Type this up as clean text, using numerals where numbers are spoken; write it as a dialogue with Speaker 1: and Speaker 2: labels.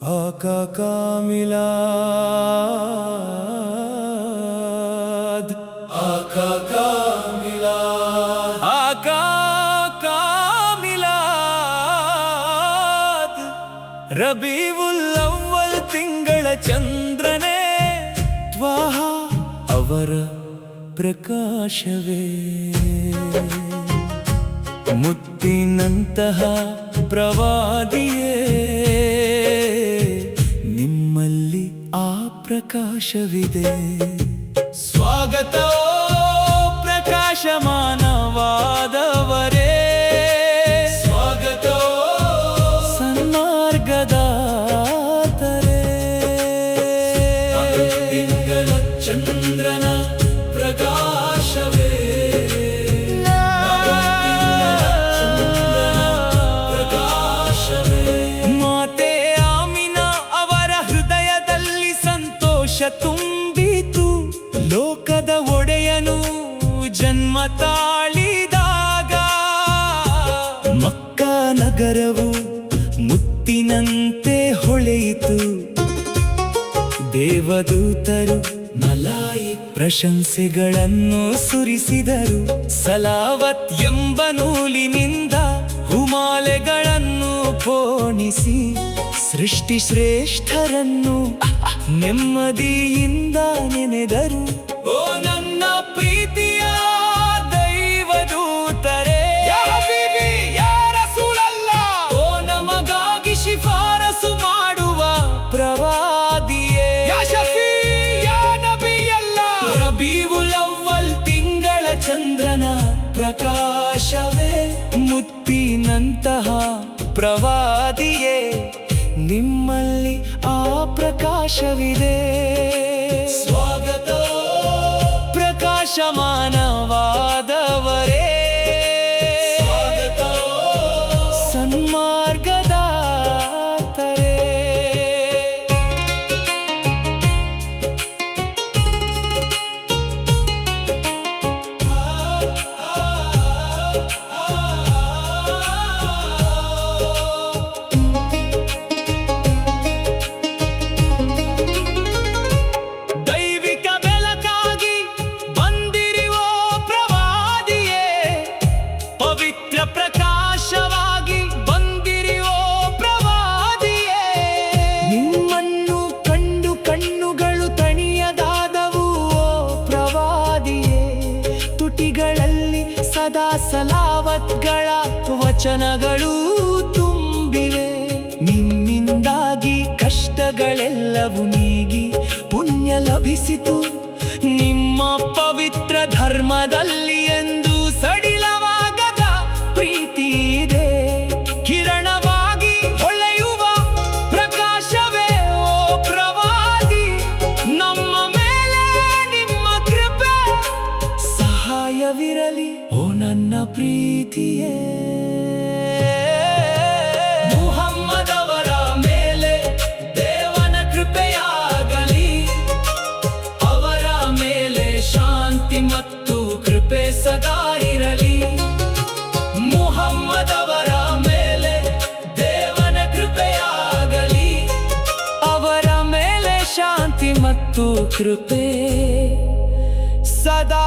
Speaker 1: आका का मिलाद, आका का मिलाद, आका का मिलाद। रबीउल ಅವ್ವಲ್ ತಿಂಗಳ ಚಂದ್ರನೇ ತ್ವಾಹ ಅವರ ಪ್ರಕಾಶವೇ, ಮುತ್ತಿನಂತಹ ಪ್ರವಾದಿಯೇ, ನಿಮ್ಮಲ್ಲಿ ಆ ಪ್ರಕಾಶವಿದೆ. ಸ್ವಾಗತ ಪ್ರಕಾಶಮಾನವಾದವರೇ, ಸ್ವಾಗತ ಸನ್ಮಾರ್ಗದಾತರೇ. ತಿಂಗಳ ಚಂದ್ರನ ಪ್ರಕಾಶವೇ, ಮಾತೆ ಆಮಿನಾ ಅವರ ಹೃದಯದಲ್ಲಿ ಸಂತೋಷ ತುಂಬಿತು. ಲೋಕದ ಒಡೆಯನು ಜನ್ಮ ತಾಳಿದಾಗ ಮಕ್ಕಾ ನಗರವು ಮುತ್ತಿನಂತೆ ಹೊಳೆಯಿತು. ದೇವದೂತರು ಮಲಾಯಿ ಪ್ರಶಂಸೆಗಳನ್ನು ಸುರಿಸಿದರು. ಸಲಾವತ್ ಎಂಬ ನೂಲಿನಿಂದ ಹುಮಾಲೆಗಳನ್ನು ಪೋಣಿಸಿ ಸೃಷ್ಟಿ ಶ್ರೇಷ್ಠರನ್ನು ನೆಮ್ಮದಿಯಿಂದ ನೆನೆದರು. ಓ ನನ್ನ ಪ್ರೀತಿಯ ದೈವದೂತರೇ, ಯಾ ಹಬೀಬಿ ಯಾ ರಸೂಲಲ್ಲಾಹ್, ಓ ನಮಗಾಗಿ ಶಿಫಾರಸು ಮಾಡುವ ಪ್ರವಾದಿಯೇ, ಯಾ ಶಫೀ ಯಾ ನಬಿಯಲ್ಲಾಹ್. ರಬೀಉಲ್ ಅವ್ವಲ್ ತಿಂಗಳ ಚಂದ್ರನ ಪ್ರಕಾಶವೇ, ಮುತ್ತಿನಂತಹ ಪ್ರವಾದಿಯೇ, ನಿಮ್ಮಲ್ಲಿ ಆ ಪ್ರಕಾಶವಿದೆ. ಸ್ವಾಗತ ಪ್ರಕಾಶಮಾನವಾದವರೇ, ಸ್ವಾಗತ ಸನ್ಮಾರ್ಗದಾತರೇ. ಪ್ರಕಾಶವಾಗಿ ಬಂದಿರಿಯೋ ಪ್ರವಾದಿಯೇ, ನಿಮ್ಮನ್ನು ಕಂಡು ಕಣ್ಣುಗಳು ತಣಿಯದಾದವು. ಓ ಪ್ರವಾದಿಯೇ, ತುಟಿಗಳಲ್ಲಿ ಸದಾ ಸಲಾವತ್ಗಳ ವಚನಗಳು ತುಂಬಿವೆ. ನಿಮ್ಮಿಂದಾಗಿ ಕಷ್ಟಗಳೆಲ್ಲವೂ ನೀಗಿ ಪುಣ್ಯ ಲಭಿಸಿತು. ನಿಮ್ಮ ಪವಿತ್ರ ಧರ್ಮದಲ್ಲಿ ಎಂದು ಸಡಿಲವಾಗದ ಪ್ರೀತಿ ಇದೆ. ಕಿರಣವಾಗಿ ಹೊಳೆಯುವ ಪ್ರಕಾಶವೇ ಓ ಪ್ರವಾದಿ, ನಮ್ಮ ಮೇಲೆ ನಿಮ್ಮ ಕೃಪೆ ಸಹಾಯವಿರಲಿ. ಓ ನನ್ನ ಪ್ರೀತಿಯೇ, ಮುಹಮ್ಮದ್ ಅವರ ಮೇಲೆ ದೇವನ ಕೃಪೆಯಾಗಲಿ. ಅವರ ಮೇಲೆ ಶಾಂತಿ ಮತ್ತು ಕೃಪೆ ಸದಾ ಇರಲಿ. ಮುಹಮ್ಮದ್ ಅವರ ಮೇಲೆ ದೇವನ ಕೃಪೆಯಾಗಲಿ. ಅವರ ಮೇಲೆ ಶಾಂತಿ ಮತ್ತು ಕೃಪೆ ಸದಾ